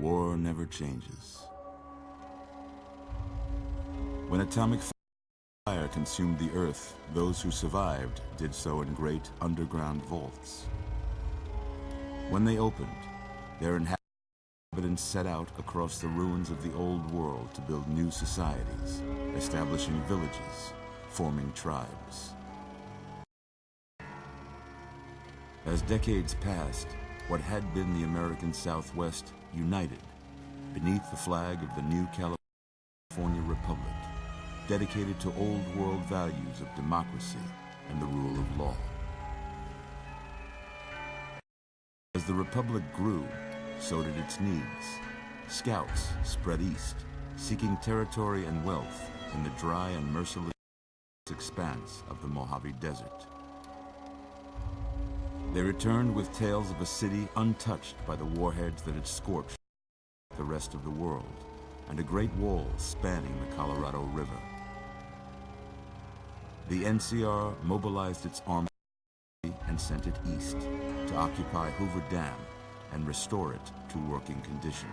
war never changes. When atomic fire consumed the Earth, those who survived did so in great underground vaults. When they opened, their inhabitants set out across the ruins of the old world to build new societies, establishing villages, forming tribes. As decades passed, what had been the American Southwest united beneath the flag of the new California Republic, dedicated to old world values of democracy and the rule of law. As the Republic grew, so did its needs. Scouts spread east, seeking territory and wealth in the dry and merciless expanse of the Mojave Desert. They returned with tales of a city untouched by the warheads that had scorched the rest of the world, and a great wall spanning the Colorado River. The NCR mobilized its army and sent it east to occupy Hoover Dam and restore it to working condition.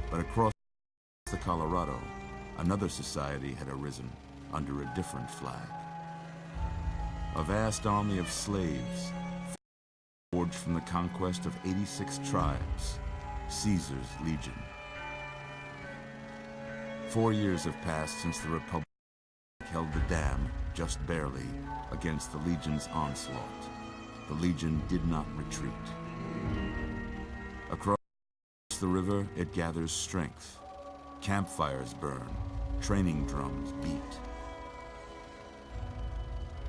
But across the Colorado, another society had arisen under a different flag. A vast army of slaves forged from the conquest of 86 tribes, Caesar's Legion. 4 years have passed since the Republic held the dam, just barely, against the Legion's onslaught. The Legion did not retreat. Across the river, it gathers strength. Campfires burn, training drums beat.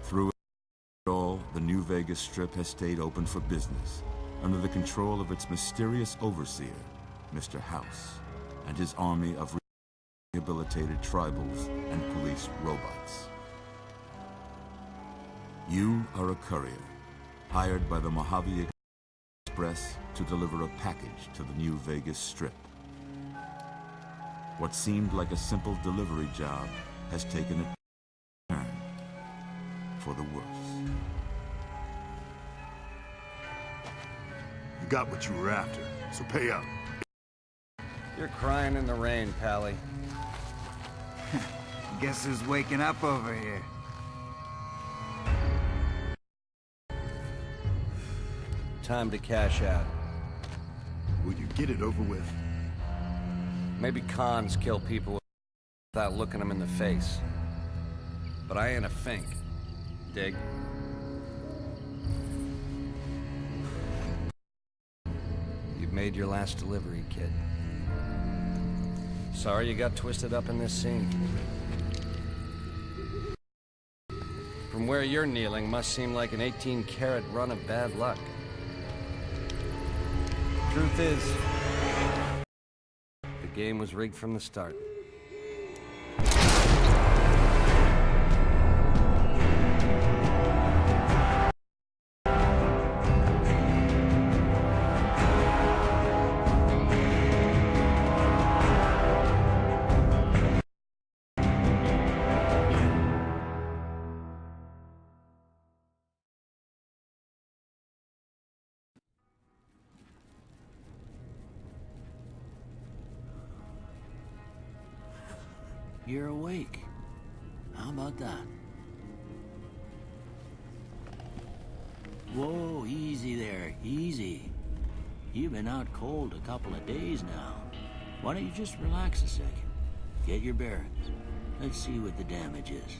Through it all, the New Vegas Strip has stayed open for business, under the control of its mysterious overseer, Mr. House, and his army of rehabilitated tribals and police robots. You are a courier, hired by the Mojave Express to deliver a package to the New Vegas Strip. What seemed like a simple delivery job has taken a turn for the worse. You got what you were after, so pay up. You're crying in the rain, Pally. Guess who's waking up over here? Time to cash out. Will you get it over with? Maybe cons kill people without looking them in the face. But I ain't a fink. Dig? You've made your last delivery, kid. Sorry you got twisted up in this scene. From where you're kneeling must seem like an 18-carat run of bad luck. Truth is, the game was rigged from the start. You're awake. How about that? Whoa, easy there, easy. You've been out cold a couple of days now. Why don't you just relax a second? Get your bearings. Let's see what the damage is.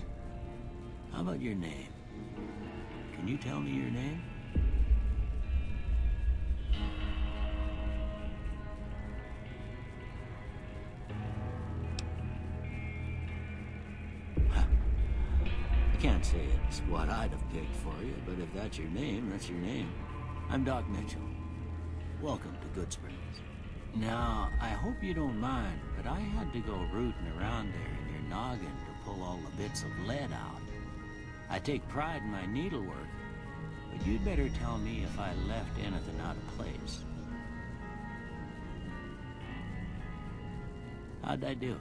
How about your name? Can you tell me your name? I can't say it's what I'd have picked for you, but if that's your name, that's your name. I'm Doc Mitchell. Welcome to Good Springs. Now, I hope you don't mind, but I had to go rooting around there in your noggin to pull all the bits of lead out. I take pride in my needlework, but you'd better tell me if I left anything out of place. How'd I do?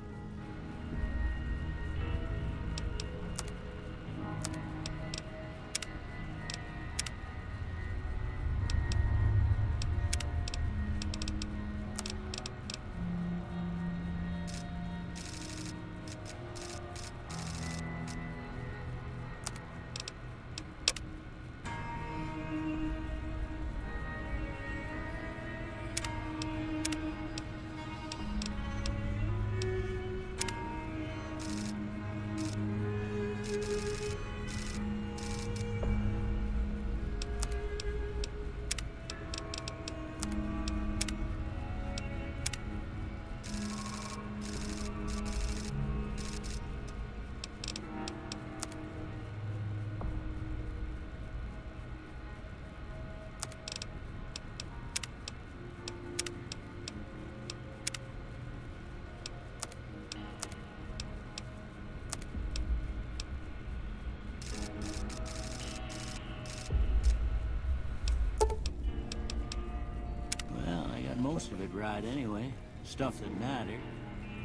it right anyway. Stuff that mattered.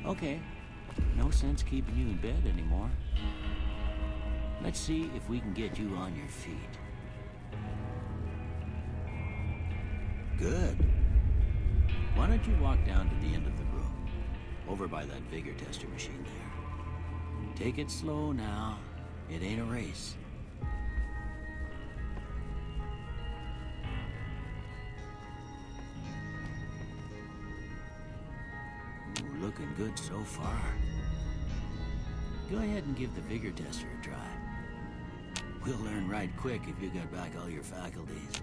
Okay, no sense keeping you in bed anymore. Let's see if we can get you on your feet. Good. Why don't you walk down to the end of the room, over by that vigor tester machine there. Take it slow now. It ain't a race. Ooh, looking good so far. Go ahead and give the vigor tester a try. We'll learn right quick if you got back all your faculties.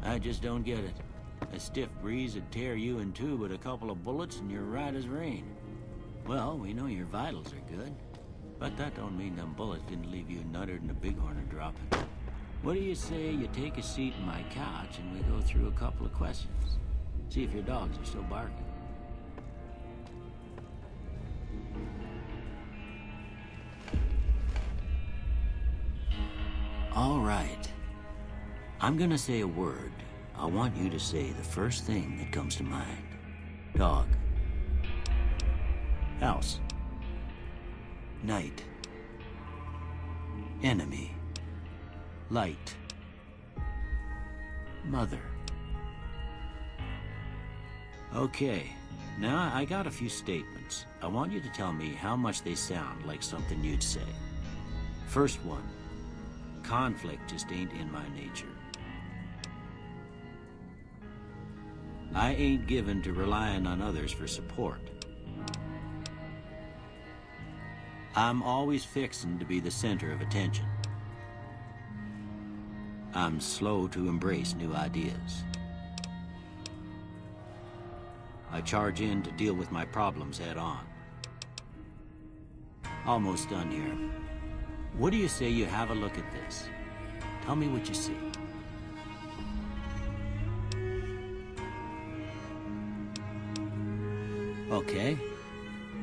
I just don't get it. A stiff breeze would tear you in two, but a couple of bullets and you're right as rain. Well, we know your vitals are good, but that don't mean them bullets didn't leave you nuttered and a bighorn dropping. What do you say you take a seat in my couch and we go through a couple of questions? See if your dogs are still barking. All right. I'm gonna say a word. I want you to say the first thing that comes to mind. Dog. House. Night. Enemy. Light. Mother. Okay. Now, I got a few statements. I want you to tell me how much they sound like something you'd say. First one. Conflict just ain't in my nature. I ain't given to relying on others for support. I'm always fixin' to be the center of attention. I'm slow to embrace new ideas. I charge in to deal with my problems head on. Almost done here. What do you say you have a look at this? Tell me what you see. Okay.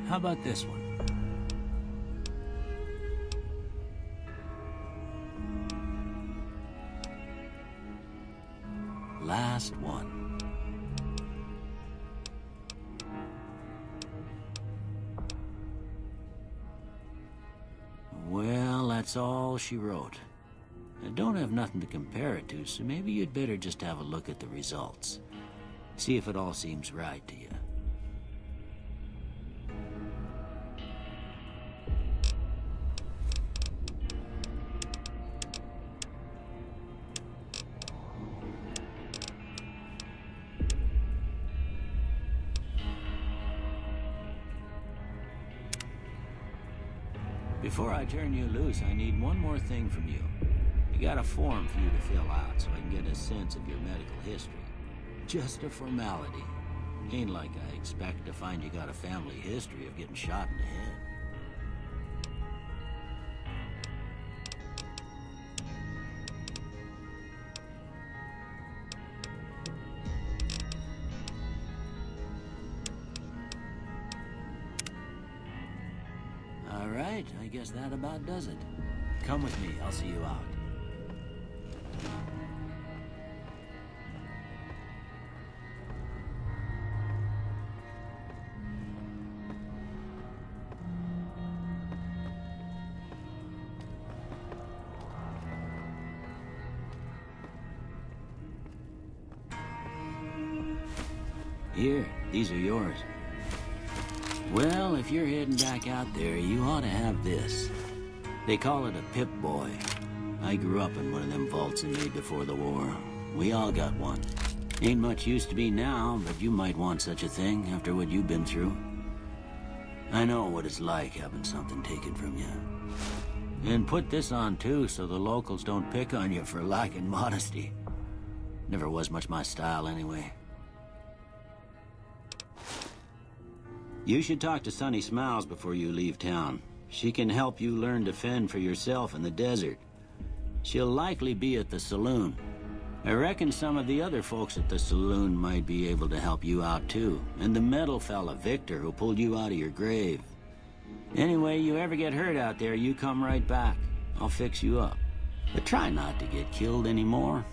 How about this one? Last one. Well, that's all she wrote. I don't have nothing to compare it to, so maybe you'd better just have a look at the results. See if it all seems right to you. Before I turn you loose, I need one more thing from you. You got a form for you to fill out so I can get a sense of your medical history. Just a formality. Ain't like I expect to find you got a family history of getting shot in the head. All right, I guess that about does it. Come with me, I'll see you out. Here, these are yours. Well, if you're heading back out there, you ought to have this. They call it a Pip-Boy. I grew up in one of them vaults they made before the war. We all got one. Ain't much used to be now, but you might want such a thing after what you've been through. I know what it's like having something taken from you. And put this on too, so the locals don't pick on you for lacking modesty. Never was much my style anyway. You should talk to Sunny Smiles before you leave town. She can help you learn to fend for yourself in the desert. She'll likely be at the saloon. I reckon some of the other folks at the saloon might be able to help you out too. And the metal fella, Victor, who pulled you out of your grave. Anyway, you ever get hurt out there, you come right back. I'll fix you up. But try not to get killed anymore.